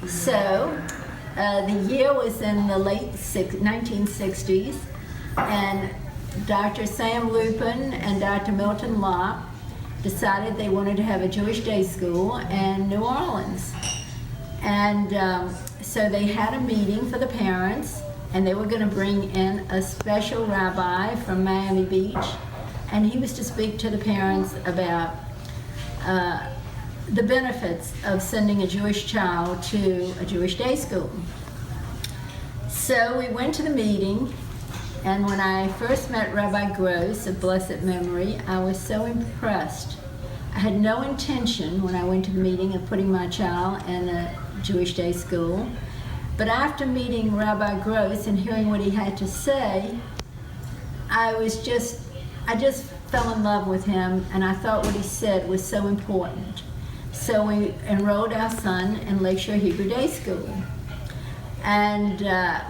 So the year was in the late 1960s, and Dr. Sam Lupin and Dr. Milton Locke decided they wanted to have a Jewish day school in New Orleans. And so they had a meeting for the parents, and they were going to bring in a special rabbi from Miami Beach, and he was to speak to the parents about the benefits of sending a Jewish child to a Jewish day school. So we went to the meeting, and when I first met Rabbi Gross of blessed memory, I was so impressed. I had no intention when I went to the meeting of putting my child in a Jewish day school, but after meeting Rabbi Gross and hearing what he had to say, I just fell in love with him, and I thought what he said was so important. So we enrolled our son in Lakeshore Hebrew Day School. And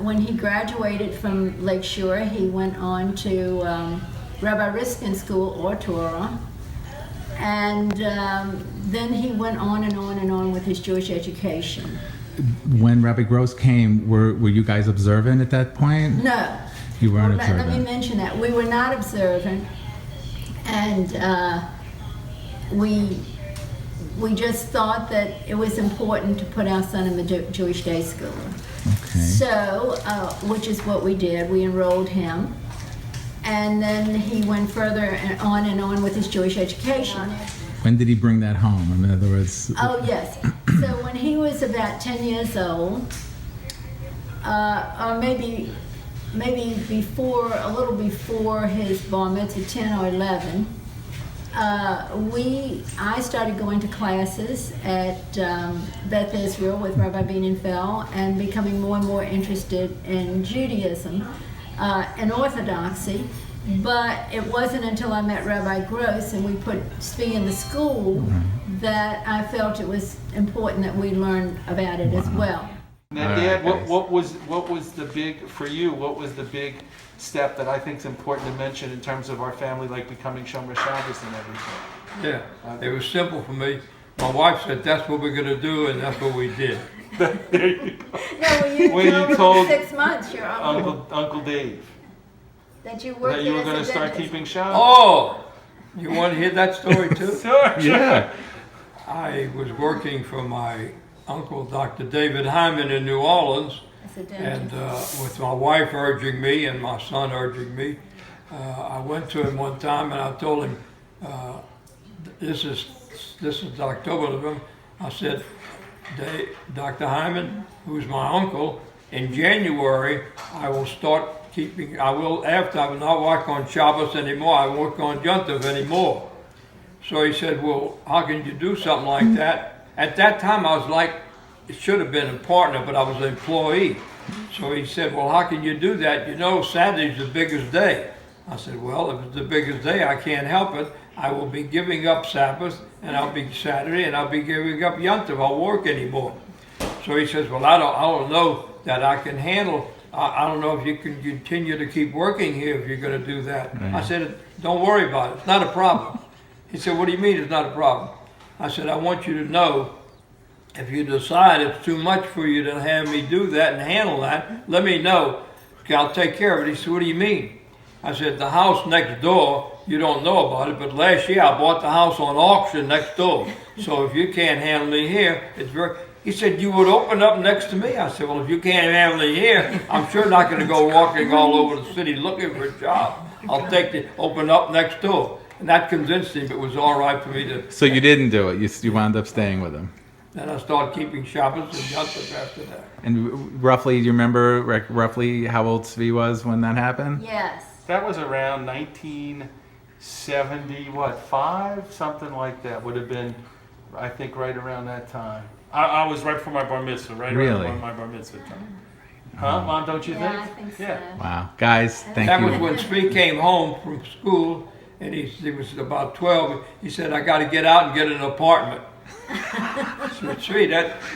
when he graduated from Lakeshore, he went on to Rabbi Riskin School or Torah. And then he went on and on and on with his Jewish education. When Rabbi Gross came, were you guys observant at that point? No. You weren't observant. Let me mention that. We were not observant. And we just thought that it was important to put our son in the Jewish day school. Okay. So, which is what we did. We enrolled him. And then he went further and on with his Jewish education. When did he bring that home? In other words... Oh, yes. So when he was about 10 years old, or maybe before, a little before his bar mitzvah, 10 or 11, I started going to classes at Beth Israel with Rabbi Bienenfeld and becoming more and more interested in Judaism and Orthodoxy. But it wasn't until I met Rabbi Gross and we put Zvi in the school that I felt it was important that we learn about it as well. Now, Dad, what was the big, for you, what was the big step that I think is important to mention in terms of our family, like becoming Shomer Shabbos and everything? Yeah, it was simple for me. My wife said, that's what we're going to do, and that's what we did. There you go. No, When you told 6 months, your Uncle Dave that you worked that you were going to as a start dentist. keeping Shabbos. Oh, you want to hear that story too? Sure. Yeah. I was working for my uncle, Dr. David Hyman in New Orleans, As a and dentist. with my wife urging me and my son urging me, I went to him one time and I told him, this is October, November. I said, Dr. Hyman, who's my uncle, in January I will start keeping, I will not work on Shabbos anymore, I won't work on Yontif anymore. So he said, well, how can you do something like that? At that time I was like, it should have been a partner, but I was an employee. So he said, well, how can you do that? You know, Saturday's the biggest day. I said, well, if it's the biggest day, I can't help it. I will be giving up Sabbath, and I'll be Saturday, and I'll be giving up Yontif. I'll work anymore. So he says, well, I don't know that I can handle. I don't know if you can continue to keep working here if you're going to do that. I said, don't worry about it. It's not a problem. He said, what do you mean it's not a problem? I said, I want you to know, if you decide it's too much for you to have me do that and handle that, let me know. I'll take care of it. He said, what do you mean? I said, the house next door, you don't know about it, but last year I bought the house on auction next door. So if you can't handle it here, it's very... He said, you would open up next to me? I said, well, if you can't handle it here, I'm sure not going to go walking all over the city looking for a job. I'll open up next door. And that convinced him it was all right for me to... So you didn't do it. You wound up staying with him. Then I started keeping Shabbos and Yontif after that. And roughly, do you remember roughly how old Zvi was when that happened? Yes. That was around 1975, something like that. Would have been, I think, right around that time. I was right before my bar mitzvah, right around my bar mitzvah time. Huh, Mom, don't you think? Yeah, I think so. Yeah. Wow. Guys, thank That you. was when Zvi came home from school, and he was about 12. He said, I got to get out and get an apartment. So, Zvi,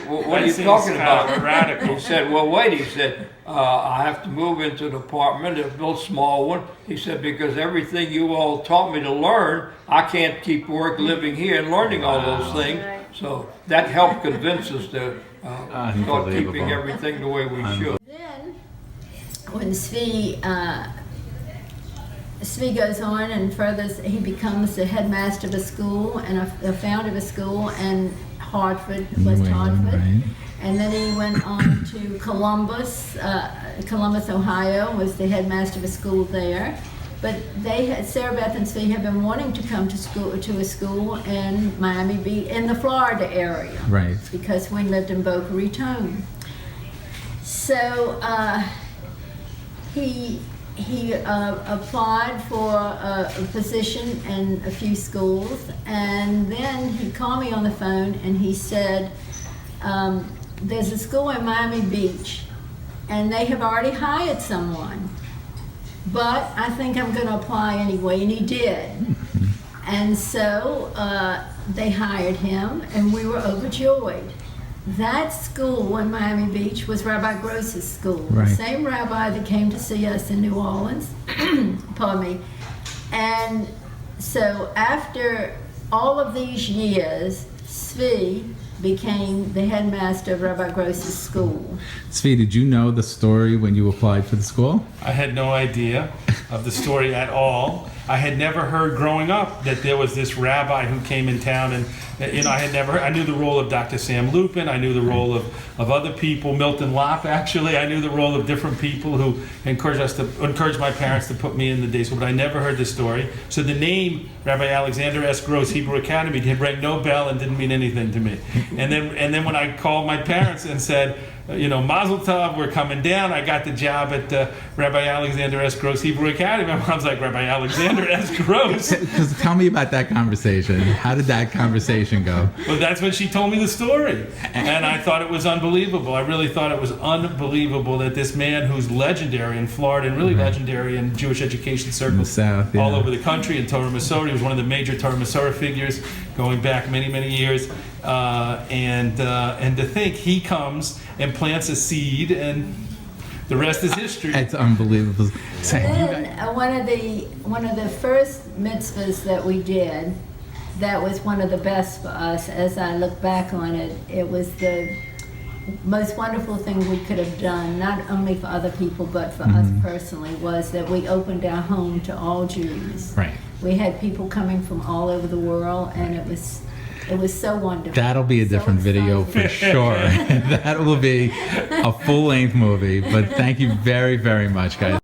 what are you talking about? Radical. He said, well, wait. He said, I have to move into an apartment, a little small one. He said, because everything you all taught me to learn, I can't keep living here and learning all those things. So that helped convince us to start Unbelievable. keeping everything the way we should. Then, when Zvi goes on and furthers, he becomes the headmaster of a school and a founder of a school in Hartford, West New England, Hartford. right? And then he went on to Columbus, Ohio, was the headmaster of a school there. But Sarah Beth and Zvi have been wanting to come to a school in Miami Beach, in the Florida area. Right. Because we lived in Boca Raton. So he applied for a position in a few schools, and then he called me on the phone and he said, there's a school in Miami Beach and they have already hired someone, but I think I'm going to apply anyway, and he did. And so they hired him and we were overjoyed. That school in Miami Beach was Rabbi Gross's school, Right. the same rabbi that came to see us in New Orleans. Pardon me. And so after all of these years, Zvi became the headmaster of Rabbi Gross's school. Zvi, did you know the story when you applied for the school? I had no idea of the story at all. I had never heard growing up that there was this rabbi who came in town, and I knew the role of Dr. Sam Lupin, I knew the role of other people, Milton Lopp actually, I knew the role of different people who encouraged my parents to put me in the day school, but I never heard the story. So the name Rabbi Alexander S. Gross Hebrew Academy had rang no bell and didn't mean anything to me. And then when I called my parents and said, Mazel Tov, we're coming down. I got the job at Rabbi Alexander S. Gross Hebrew Academy. My mom's like, Rabbi Alexander S. Gross? Because tell me about that conversation. How did that conversation go? Well, that's when she told me the story. And I thought it was unbelievable. I really thought it was unbelievable that this man who's legendary in Florida and really legendary in Jewish education circles In the South, yeah. all over the country, in Torah Masorah. He was one of the major Torah Masorah figures going back many, many years. And to think he comes and plants a seed, and the rest is history. It's unbelievable. So, Then one of the first mitzvahs that we did, that was one of the best for us. As I look back on it, it was the most wonderful thing we could have done, not only for other people but for us personally, was that we opened our home to all Jews. right. We had people coming from all over the world, and it was so wonderful. That'll be a So different video for exciting. sure. That will be a full-length movie. But thank you very, very much, guys.